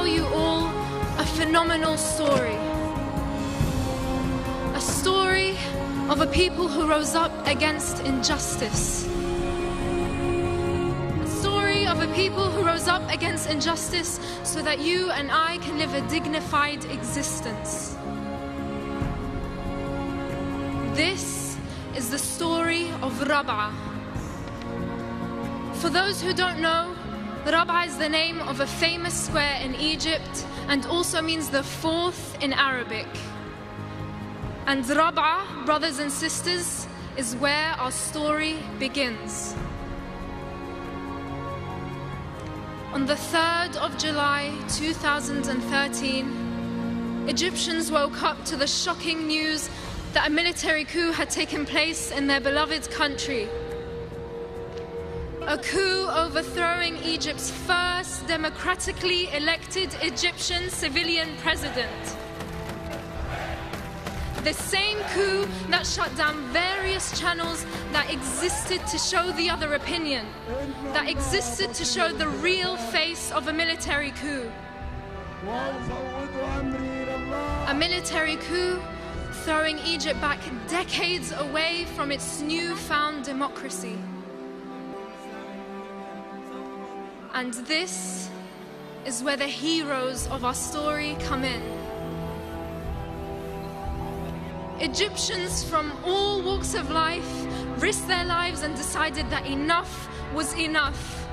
tell you all a phenomenal story. A story of a people who rose up against injustice. A story of a people who rose up against injustice so that you and I can live a dignified existence. This is the story of Rابعه. For those who don't know, Rابعه is the name of a famous square in Egypt and also means the fourth in Arabic. And Rابعه, brothers and sisters, is where our story begins. On the 3rd of July 2013, Egyptians woke up to the shocking news that a military coup had taken place in their beloved country. A coup overthrowing Egypt's first democratically elected Egyptian civilian president. The same coup that shut down various channels that existed to show the other opinion, that existed to show the real face of a military coup. A military coup throwing Egypt back decades away from its newfound democracy. And this is where the heroes of our story come in. Egyptians from all walks of life risked their lives and decided that enough was enough.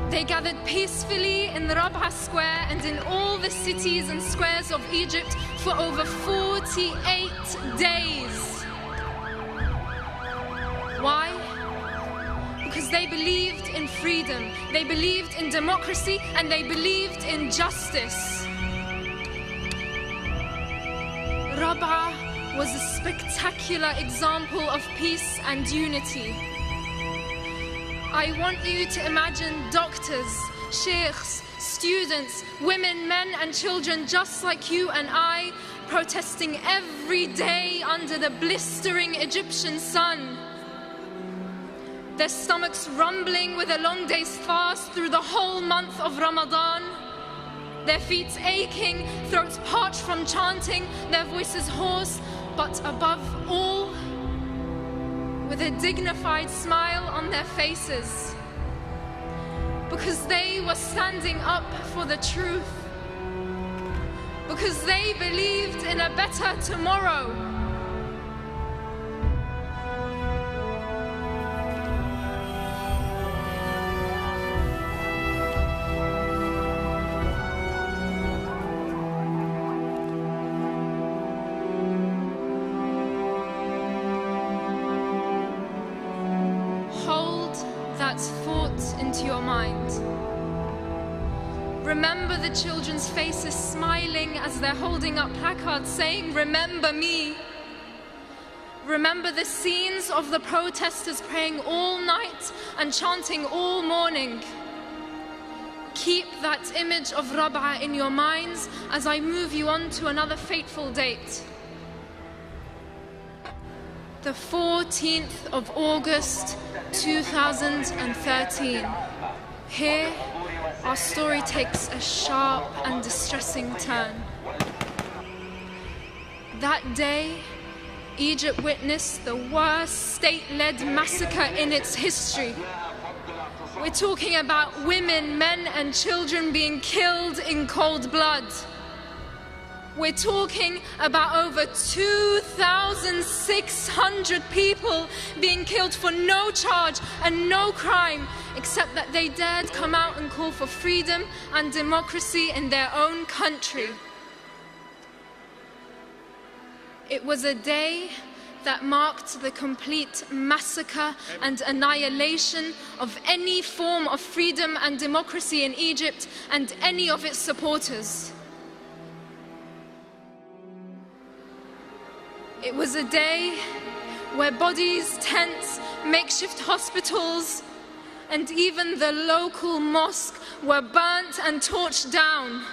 They gathered peacefully in the Rابعه Square and in all the cities and squares of Egypt for over 48 days. Why? Because they believed in freedom, they believed in democracy, and they believed in justice. Rابعه was a spectacular example of peace and unity. I want you to imagine doctors, sheikhs, students, women, men and children just like you and I protesting every day under the blistering Egyptian sun. Their stomachs rumbling with a long day's fast through the whole month of Ramadan. Their feet aching, throats parched from chanting, their voices hoarse, but above all, with a dignified smile on their faces. Because they were standing up for the truth. Because they believed in a better tomorrow. That thought into your mind. Remember the children's faces smiling as they're holding up placards saying, "Remember me." Remember the scenes of the protesters praying all night and chanting all morning. Keep that image of Rابعه in your minds as I move you on to another fateful date. The 14th of August 2013. Here, our story takes a sharp and distressing turn. That day, Egypt witnessed the worst state-led massacre in its history. We're talking about women, men, and children being killed in cold blood. We're talking about over 2,600 people being killed for no charge and no crime, except that they dared come out and call for freedom and democracy in their own country. It was a day that marked the complete massacre and annihilation of any form of freedom and democracy in Egypt and any of its supporters. It was a day where bodies, tents, makeshift hospitals, and even the local mosque were burnt and torched down.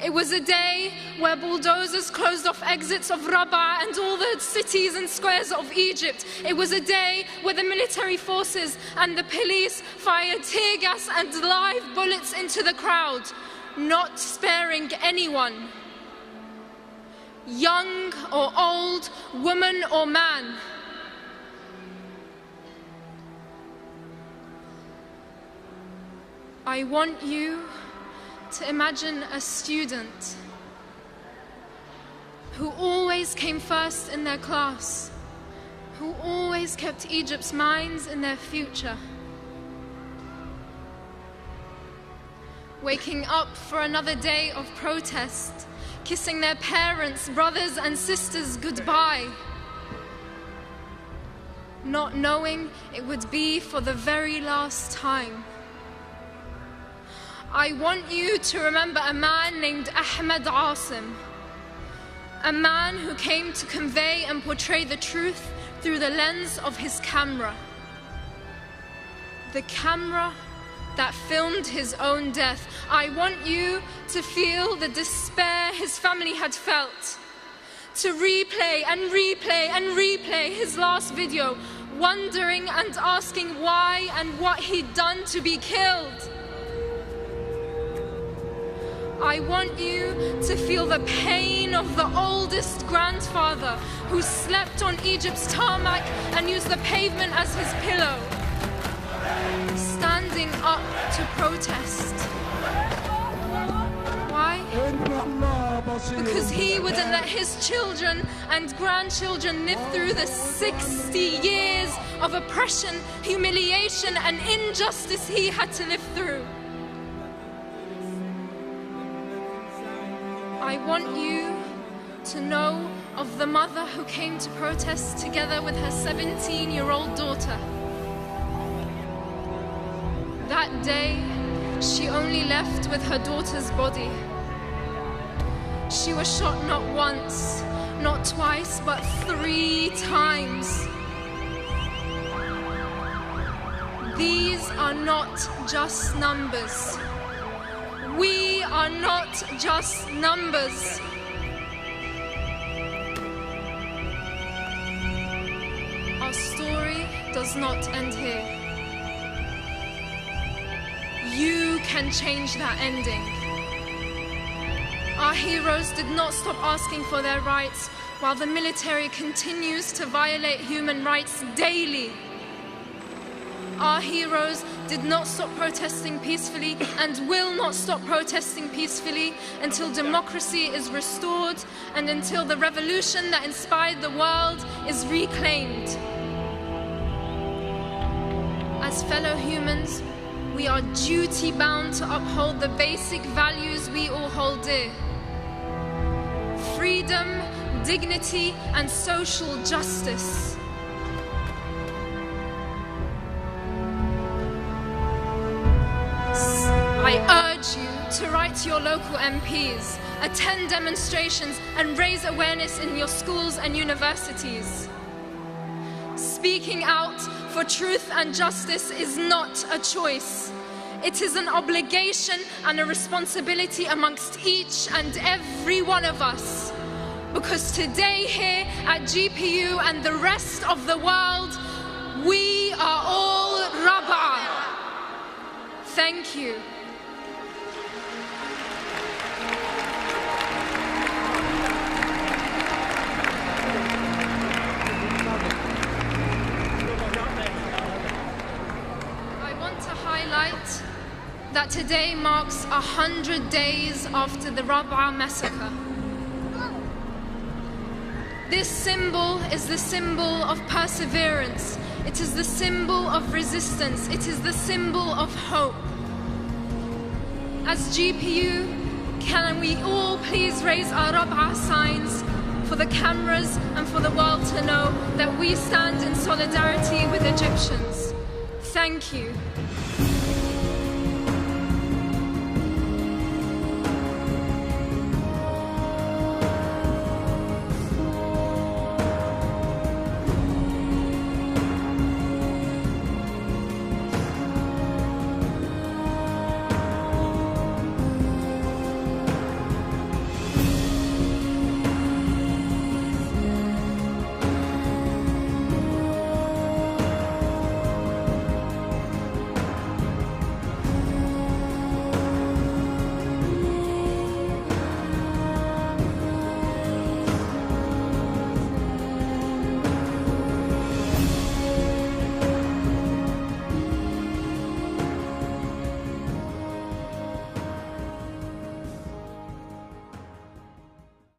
It was a day where bulldozers closed off exits of Raba'e and all the cities and squares of Egypt. It was a day where the military forces and the police fired tear gas and live bullets into the crowd, not sparing anyone, young or old, woman or man. I want you to imagine a student who always came first in their class, who always kept Egypt's minds in their future, waking up for another day of protest, kissing their parents, brothers and sisters goodbye, not knowing it would be for the very last time. I want you to remember a man named Ahmed Asim, a man who came to convey and portray the truth through the lens of his camera. The camera that filmed his own death. I want you to feel the despair his family had felt, to replay and replay and replay his last video, wondering and asking why and what he'd done to be killed. I want you to feel the pain of the oldest grandfather who slept on Egypt's tarmac and used the pavement as his pillow, standing up to protest. Why? Because he wouldn't let his children and grandchildren live through the 60 years of oppression, humiliation and injustice he had to live through. I want you to know of the mother who came to protest together with her 17-year-old daughter. That day, she only left with her daughter's body. She was shot not once, not twice, but 3 times. These are not just numbers. We are not just numbers. Our story does not end here. You can change that ending. Our heroes did not stop asking for their rights while the military continues to violate human rights daily. Our heroes did not stop protesting peacefully and will not stop protesting peacefully until democracy is restored and until the revolution that inspired the world is reclaimed. As fellow humans, we are duty-bound to uphold the basic values we all hold dear: freedom, dignity, and social justice. I urge you to write to your local MPs, attend demonstrations, and raise awareness in your schools and universities. Speaking out for truth and justice is not a choice. It is an obligation and a responsibility amongst each and every one of us. Because today here at GPU and the rest of the world, we are all Raba'e. Thank you. That today marks 100 days after the Raba'e massacre. This symbol is the symbol of perseverance. It is the symbol of resistance. It is the symbol of hope. As GPU, can we all please raise our Raba'e signs for the cameras and for the world to know that we stand in solidarity with Egyptians. Thank you.